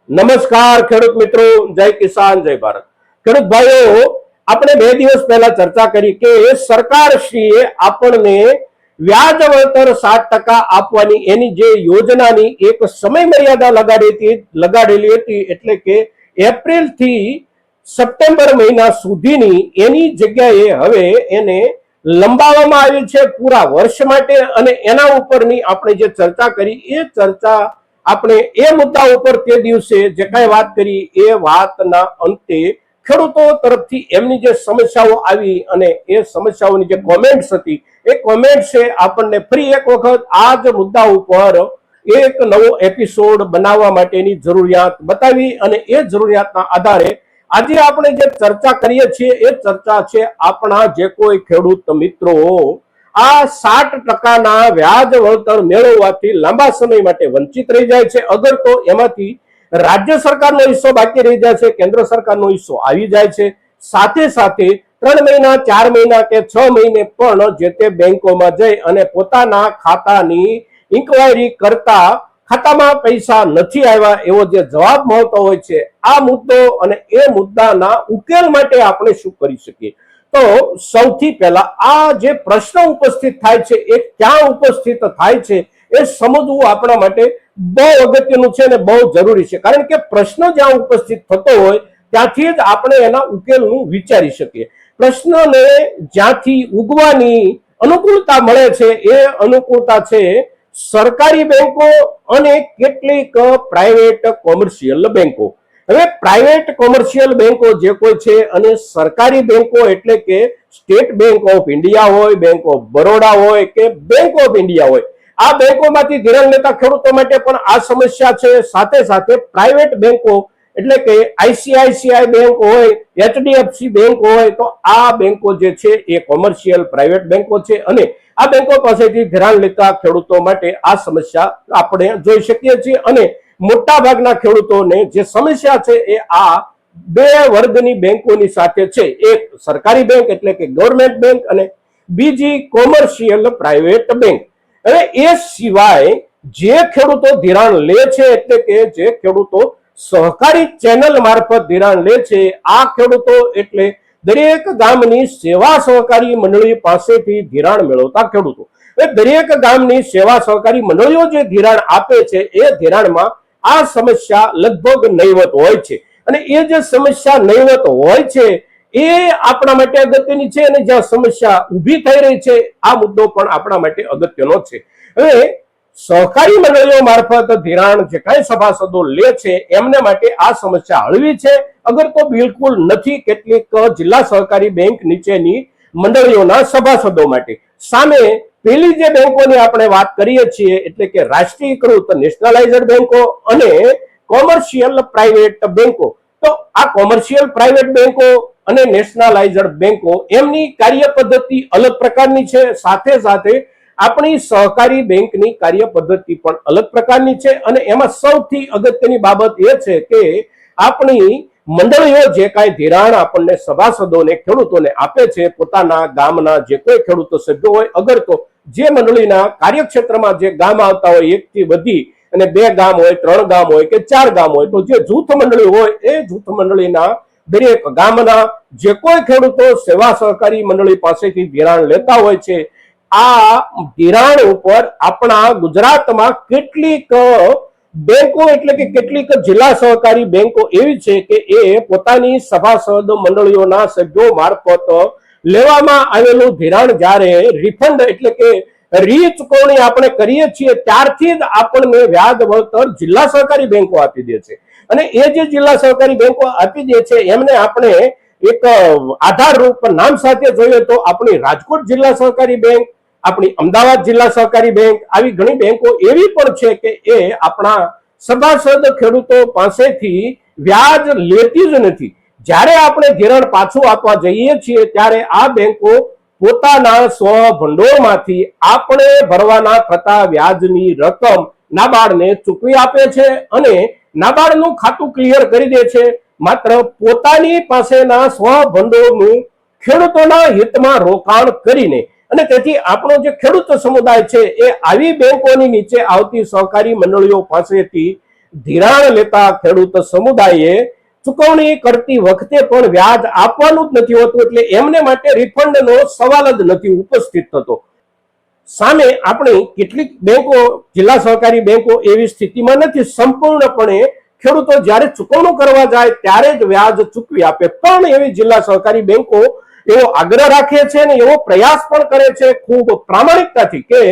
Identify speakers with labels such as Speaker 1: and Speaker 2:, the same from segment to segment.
Speaker 1: નમસ્કાર ખેડૂત મિત્રો, જય કિસાન જય ભારત। ખેડૂત ભાઈઓ, આપણે 2 દિવસ પહેલા ચર્ચા કરી કે સરકારશ્રીએ આપણને વ્યાજ વળતર 7% આપવાની એની જે યોજનાની એક સમય મર્યાદા લગાડેલી હતી, એટલે કે એપ્રિલ થી સપ્ટેમ્બર મહિના સુધીની, એની જગ્યાએ હવે એને લંબાવવામાં આવી છે પૂરા વર્ષ માટે। અને એના ઉપરની આપણે જે ચર્ચા કરી એ ચર્ચા આપણે એ મુદ્દા ઉપર તે દિવસે જે કાંઈ વાત કરી એ વાતના અંતે ખેડૂતો તરફથી એમની જે સમસ્યાઓ આવી અને એ સમસ્યાઓની જે કોમેન્ટ્સ હતી એ કોમેન્ટ્સે આપણને ફરી એક વખત આ જ મુદ્દા ઉપર એક નવો એપિસોડ બનાવવા માટેની જરૂરિયાત બતાવી। અને એ જરૂરિયાતના આધારે આજે આપણે જે ચર્ચા કરીએ છીએ એ ચર્ચા છે આપણા જે કોઈ ખેડૂત મિત્રો આ 7% વ્યાજ વળતર મેળવવાથી લાંબા સમય માટે વંચિત રહી જાય છે। અગર તો એમાંથી રાજ્ય સરકારનો હિસ્સો બાકી રહી જાય છે, કેન્દ્ર સરકારનો હિસ્સો આવી જાય છે, સાથે સાથે 3 મહિના 4 મહિના કે 6 મહિને પણ જે તે બેંકોમાં જઈ અને પોતાના ખાતાની ઇન્ક્વાયરી કરતા ખાતામાં પૈસા નથી આવ્યા એવો જે જવાબ મળતો હોય છે, આ મુદ્દો અને એ મુદ્દાના ઉકેલ માટે આપણે શું કરી શકીએ? તો સૌથી પહેલા આ જે પ્રશ્ન ઉપસ્થિત થાય છે એ ક્યાં ઉપસ્થિત થાય છે એ સમજવું આપણા માટે બહુ અગત્યનું છે અને બહુ જરૂરી છે। કારણ કે પ્રશ્ન જ્યાં ઉપસ્થિત થતો હોય ત્યાંથી જ આપણે એના ઉકેલનું વિચારી શકીએ। પ્રશ્નને જ્યાંથી ઉગવાની અનુકૂળતા મળે છે એ અનુકૂળતા છે સરકારી બેંકો અને કેટલીક પ્રાઇવેટ કોમર્શિયલ બેંકો। હવે પ્રાઇવેટ કોમર્શિયલ બેંકો જે કોઈ છે અને સરકારી બેંકો એટલે કે સ્ટેટ બેંક ઓફ ઇન્ડિયા હોય, બેંક ઓફ બરોડા હોય કે બેંક ઓફ ઇન્ડિયા હોય, આ બેંકોમાંથી ધિરાણ લેતા ખેડૂતો માટે પણ આ સમસ્યા છે। સાથે સાથે પ્રાઇવેટ બેંકો એટલે કે આઈસીઆઈસીઆઈ બેંક હોય, એચડીએફસી બેંક હોય, તો આ બેંકો જે છે એ કોમર્શિયલ પ્રાઇવેટ બેંકો છે અને આ બેંકો પાસેથી ધિરાણ લેતા ખેડૂતો માટે આ સમસ્યા આપણે જોઈ શકીએ છીએ। અને મોટા ભાગના ખેડૂતોને જે સમસ્યા છે એ આ 2 વર્ગની બેંકોની સાથે છે, એક સરકારી બેંક એટલે કે ગવર્મેન્ટ બેંક અને બીજી કોમર્શિયલ પ્રાઇવેટ બેંક। હવે એ સિવાય જે ખેડૂતો ધિરાણ લે છે એટલે કે જે ખેડૂતો સહકારી ચેનલ મારફત ધિરાણ લે છે, આ ખેડૂતો એટલે દરેક ગામની સેવા સહકારી મંડળી પાસેથી ધિરાણ મેળવતા ખેડૂતો। દરેક ગામની સેવા સહકારી મંડળીઓ જે ધિરાણ આપે છે એ ધિરાણમાં આ સમસ્યા લગભગ નહીવત હોય છે અને એ જે સમસ્યા નહીવત હોય છે એ આપણા માટે અગત્યની છે અને જ્યાં સમસ્યા ઊભી થઈ રહી છે આ મુદ્દો પણ આપણા માટે અગત્યનો છે। હવે સહકારી મંડળીઓ મારફત ધિરાણ જે કાંઈ સભાસદો લે છે એમને માટે આ સમસ્યા હળવી છે, અગર તો બિલકુલ નથી કેટલીક જિલ્લા સહકારી બેંક નીચેની મંડળીઓના સભાસદો માટે। સામે પેલી જે બેંકોની આપણે વાત કરીએ છીએ એટલે કે રાષ્ટ્રીયકૃત નેશનલાઇઝડ બેંકો અને કોમર્શિયલ પ્રાઇવેટ બેંકો, તો આ કોમર્શિયલ પ્રાઇવેટ બેંકો અને નેશનલાઇઝડ બેંકો એમની કાર્ય પદ્ધતિ અલગ પ્રકારની છે, સાથે સાથે આપણી સહકારી બેંકની કાર્ય પદ્ધતિ પણ અલગ પ્રકારની છે। અને એમાં સૌથી અગત્યની બાબત એ છે કે આપણી મંડળીઓ જે કાંઈ ધિરાણ આપણને સભાસદોને ખેડૂતોને આપે છે, પોતાના ગામના જે કોઈ ખેડૂતો સભ્યો હોય, અગર તો જે મંડળીના કાર્યક્ષેત્રમાં જે ગામ આવતા હોય 1 થી વધી અને 2 ગામ હોય, 3 ગામ હોય કે 4 ગામ હોય, તો જે જૂથ મંડળી હોય એ જૂથ મંડળીના દરેક ગામના જે કોઈ ખેડૂતો સેવા સહકારી મંડળી પાસેથી ધિરાણ લેતા હોય છે, આ ધિરાણ ઉપર આપણા ગુજરાતમાં કેટલીક બેંકો એટલે કે કેટલીક જિલ્લા સહકારી બેંકો એવી છે કે એ પોતાની સભાસદ મંડળીઓના સભ્યો મારફત લેવામાં આવેલું ધિરાણ જ્યારે રિફંડ એટલે કે રીચુકવણી આપણે કરીએ છીએ ત્યારથી જ આપણને વ્યાજ વળતર જિલ્લા સહકારી બેંકો આપી દે છે। અને એ જે જિલ્લા સહકારી બેંકો આપી દે છે એમને આપણે એક આધારરૂપ નામ સાથે જોઈએ તો આપણી રાજકોટ જિલ્લા સહકારી બેંક, આપણી અમદાવાદ જિલ્લા સહકારી બેંક, આવી ઘણી બેંકો એવી પણ છે કે એ આપણા સભાસદ ખેડૂતો પાસેથી વ્યાજ લેતી જ નથી। જ્યારે આપણે ધિરાણ પાછું આપવા જઈએ છીએ ત્યારે આ બેંકો પોતાના સ્વ ભંડોળમાંથી આપણે ભરવાના થતા વ્યાજની રકમ નાબાર્ડને ચૂકવી આપે છે અને નાબાર્ડનું ખાતું ક્લિયર કરી દે છે, માત્ર પોતાની પાસેના સ્વ ભંડોળનું ખેડૂતોના હિતમાં રોકાણ કરીને। અને તેથી આપણો જે ખેડૂત સમુદાય છે એ આવી બેંકોની નીચે આવતી સહકારી મંડળીઓ પાસેથી ધિરાણ લેતા ખેડૂત સમુદાયે ચૂકવણી કરતી વખતે પણ વ્યાજ આપવાનું જ નથી હોતું, એટલે એમને માટે રિફંડનો સવાલ જ નથી ઉપસ્થિત થતો. સામે આપણી કેટલીક બેંકો, જિલ્લા સહકારી બેંકો એવી સ્થિતિમાં નથી, સંપૂર્ણપણે ખેડૂતો જ્યારે ચૂકવણું કરવા જાય ત્યારે જ વ્યાજ ચૂકવી આપે. પણ એવી જિલ્લા સહકારી બેંકો એવો આગ્રહ રાખે છે અને એવો પ્રયાસ પણ કરે છે ખૂબ પ્રામાણિકતાથી કે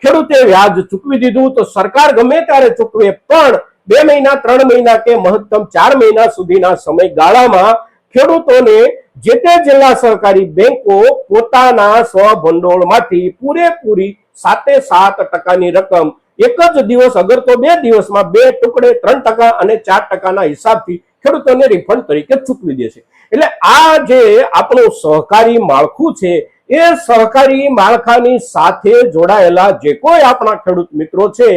Speaker 1: ખેડૂતે વ્યાજ ચૂકવી દીધું તો સરકાર ગમે ત્યારે ચૂકવે, પણ 2 મહિના 3 મહિના કે મહત્તમ 4 મહિના સુધીના સમયગાળામાં ખેડૂતોને જે તે જિલ્લા સહકારી બેંકો પોતાના સ્વભંડોળમાંથી પૂરેપૂરી 7.7% રકમ એક જ દિવસ, અગર તો 2 દિવસમાં 2 ટુકડે 3% અને 4%ના હિસાબથી ખેડૂતોને રિફંડ તરીકે ચૂકવી દે છે. એટલે આ જે આપણું સહકારી માળખું છે, એ સહકારી માળખાની સાથે જોડાયેલા જે કોઈ આપણા ખેડૂત મિત્રો છે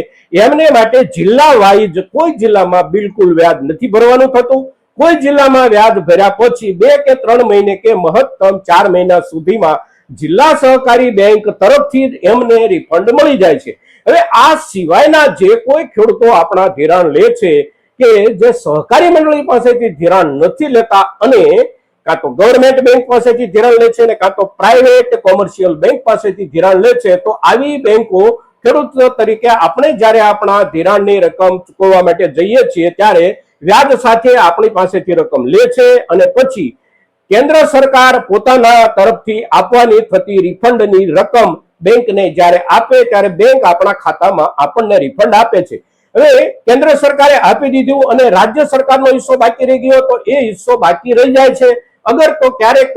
Speaker 1: એમને માટે જિલ્લા વાઇઝ કોઈ જિલ્લામાં બિલકુલ વ્યાજ નથી ભરવાનું થતું. કોઈ જિલ્લામાં વ્યાજ ભર્યા પછી 2 કે 3 મહિને કે મહત્તમ 4 મહિના સુધીમાં જિલ્લા સહકારી બેંક તરફથી જ એમને રિફંડ મળી જાય છે. હવે આ સિવાયના જે કોઈ ખેડૂતો આપણા ધિરાણ લે છે કે જે સહકારી મંડળી પાસેથી ધિરાણ નથી લેતા અને કાં તો ગવર્મેન્ટ બેંક પાસેથી ધિરાણ લે છે ને કાં તો પ્રાઇવેટ કોમર્શિયલ બેંક પાસેથી ધિરાણ લે છે, તો આવી બેંકો ખેડૂત તરીકે આપણે જ્યારે આપણા ધિરાણની રકમ ચૂકવવા માટે જઈએ છીએ ત્યારે વ્યાજ સાથે આપણી પાસેથી રકમ લે છે અને પછી કેન્દ્ર સરકાર પોતાના તરફથી આપવાની થતી રિફંડની રકમ બેંકને જ્યારે આપે ત્યારે બેંક આપણા ખાતામાં આપણને રિફંડ આપે છે. હવે કેન્દ્ર સરકારે આપી દીધું અને રાજ્ય સરકારનો હિસ્સો બાકી રહી ગયો તો એ હિસ્સો બાકી રહી જાય છે. અગર તો ક્યારેક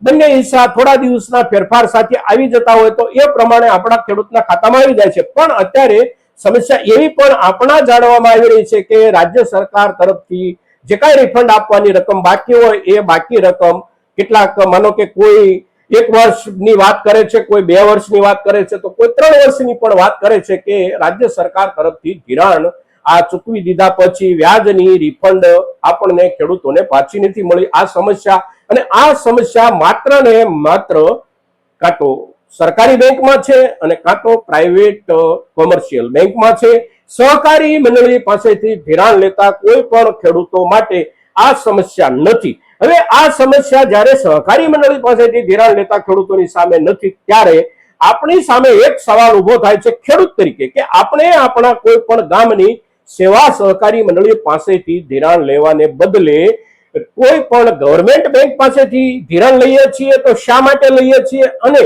Speaker 1: બંને હિસ્સા થોડા દિવસના ફેરફાર સાથે આવી જતા હોય તો એ પ્રમાણે આપણા ખેડૂતના ખાતામાં આવી જાય છે. પણ અત્યારે સમસ્યા એવી પણ આપણા જાણવામાં આવી રહી છે કે રાજ્ય સરકાર તરફથી જે કાંઈ રિફંડ આપવાની રકમ બાકી હોય એ બાકી રકમ કેટલાક, માનો કે કોઈ 1 વર્ષની વાત કરે છે, કોઈ 2 વર્ષની વાત કરે છે, તો કોઈ 3 વર્ષની પણ વાત કરે છે કે રાજ્ય સરકાર તરફથી ધિરાણ આ ચૂકવી દીધા પછી વ્યાજની રિફંડ આપણને ખેડૂતોને પાછી નથી મળી. આ સમસ્યા, અને આ સમસ્યા માત્ર ને માત્ર કાં તો સરકારી બેંકમાં છે અને કાં તો પ્રાઇવેટ કોમર્શિયલ બેંકમાં છે. સહકારી મંડળી પાસેથી ધિરાણ લેતા કોઈ પણ ખેડૂતો માટે આ સમસ્યા નથી. હવે આ સમસ્યા જ્યારે સહકારી મંડળી પાસેથી ધિરાણ લેતા ખેડૂતોની સામે નથી ત્યારે આપણી સામે એક સવાલ ઉભો થાય છે ખેડૂત તરીકે કે આપણે આપણા કોઈ પણ ગામની સેવા સહકારી મંડળી પાસેથી ધિરાણ લેવાને બદલે કોઈ પણ ગવર્મેન્ટ બેંક પાસેથી ધિરાણ લઈએ છીએ તો શા માટે લઈએ છીએ, અને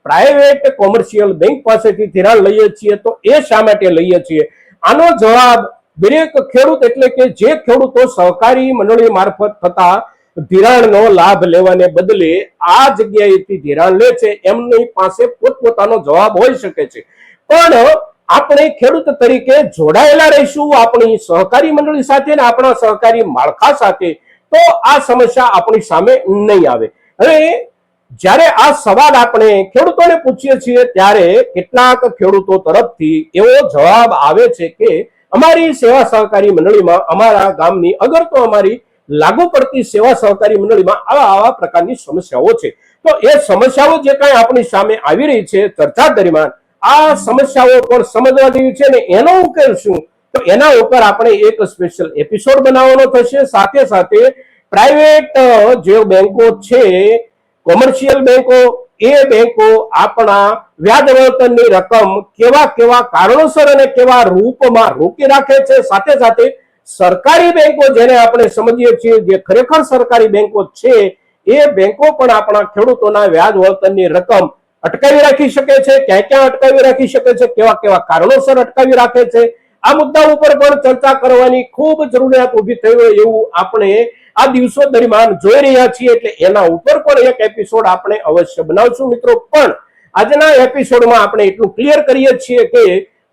Speaker 1: પ્રાઇવેટ કોમર્શિયલ બેંક પાસેથી ધિરાણ લઈએ છીએ તો એ શા માટે લઈએ છીએ? આનો જવાબ દરેક ખેડૂત, એટલે કે જે ખેડૂતો સહકારી મંડળી મારફત થતા ધિરાણનો લાભ લેવાને બદલે આ જગ્યાએથી ધિરાણ લે છે એમની પાસે પોતપોતાનો જવાબ હોઈ શકે છે. પણ આપણે ખેડૂત તરીકે જોડાયેલા રહીશું આપણી સહકારી મંડળી સાથે ને આપણા સહકારી માળખા સાથે, તો આ સમસ્યા આપણી સામે નહીં આવે. હવે જ્યારે આ સવાલ આપણે ખેડૂતોને પૂછીએ છીએ ત્યારે કેટલાક ખેડૂતો તરફથી એવો જવાબ આવે છે કે અમારી સેવા સહકારી મંડળીમાં, અમારા ગામની અગર તો અમારી લાગુ પડતી સેવા સહકારી મંડળીમાં આવા પ્રકારની સમસ્યાઓ છે. તો એ સમસ્યાઓ જે કાંઈ આપણી સામે આવી રહી છે ચર્ચા દરમિયાન, આ સમસ્યાઓ પણ સમજવા જેવી છે ને એનો ઉકેલ શું, તો એના ઉપર આપણે એક સ્પેશિયલ એપિસોડ બનાવવાનો થશે. સાથે સાથે પ્રાઇવેટ જે બેંકો છે, કોમર્શિયલ બેંકો, એ બેંકો આપણા વ્યાજ વળતરની રકમ કેવા કેવા કારણોસર અને કેવા રૂપમાં રોકી રાખે છે. સાથે સાથે સરકારી બેંકો જેને આપણે સમજીએ છીએ જે ખરેખર સરકારી બેંકો છે, એ બેંકો પણ આપણા ખેડૂતોના વ્યાજ વળતરની રકમ અટકાવી રાખી શકે છે. ક્યાં ક્યાં અટકાવી રાખી શકે છે, કેવા કેવા કારણોસર અટકાવી રાખે છે, આ મુદ્દા ઉપર પણ ચર્ચા કરવાની ખૂબ જરૂરિયાત ઉભી થઈ હોય એવું આપણે આ દિવસો દરમિયાન જોઈ રહ્યા છીએ. એટલે એના ઉપર પણ એક એપિસોડ આપણે અવશ્ય બનાવશું મિત્રો. પણ આજના એપિસોડમાં આપણે એટલું ક્લિયર કરીએ છીએ કે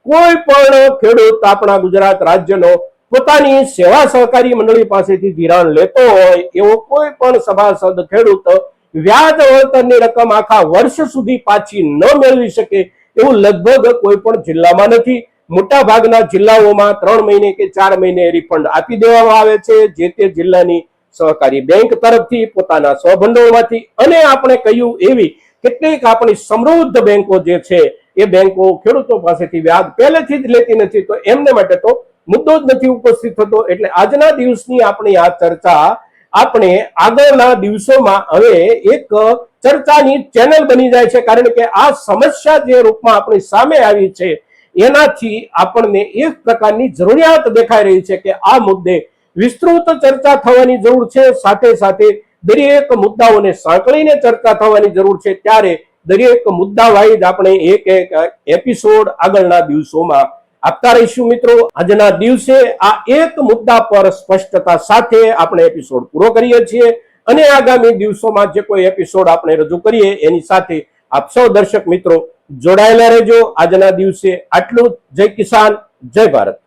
Speaker 1: કોઈ પણ ખેડૂત આપણા ગુજરાત રાજ્યનો પોતાની સેવા સહકારી મંડળી પાસેથી ધિરાણ લેતો હોય એવો કોઈ પણ સભાસદ ખેડૂત વ્યાજ વળતરની રકમ આખા વર્ષ સુધી પાછી ન મેળવી શકે એવું લગભગ કોઈ પણ જિલ્લામાં નથી. મોટા ભાગના જિલ્લાઓમાં 3 મહિને કે 4 મહિને રિફંડ આપી દેવામાં આવે છે જે તે જિલ્લાની સહકારી બેંક તરફથી પોતાના સ્વભંડોળમાંથી. અને આપણે કહ્યું એવી કેટલીક આપણી સમૃદ્ધ બેંકો જે છે એ બેંકો ખેડૂતો પાસેથી વ્યાજ પહેલેથી જ લેતી નથી, તો એમને માટે તો મુદ્દો જ નથી ઉપસ્થિત થતો. એટલે આજના દિવસની આપણી આ ચર્ચા આપણે આગળના દિવસોમાં હવે એક ચર્ચાની ચેનલ બની જાય છે, કારણ કે આ સમસ્યા જે રૂપમાં આપણી સામે આવી છે એનાથી આપણને એક પ્રકારની જરૂરિયાત દેખાઈ રહી છે કે આ મુદ્દે વિસ્તૃત ચર્ચા થવાની જરૂર છે. સાથે સાથે દરેક મુદ્દાઓને સાંકળીને ચર્ચા થવાની જરૂર છે. ત્યારે દરેક મુદ્દા વાઇઝ આપણે એક એક એપિસોડ આગળના દિવસોમાં આપતા રહીશું. મિત્રો, આજના દિવસે આ એક મુદ્દા પર સ્પષ્ટતા સાથે આપણે એપિસોડ પૂરો કરીએ છીએ અને આગામી દિવસોમાં જે કોઈ એપિસોડ આપણે રજૂ કરીએ એની સાથે આપ સૌ દર્શક મિત્રો જોડાયેલા રહેજો. આજના દિવસે આટલું. જય કિસાન, જય ભારત.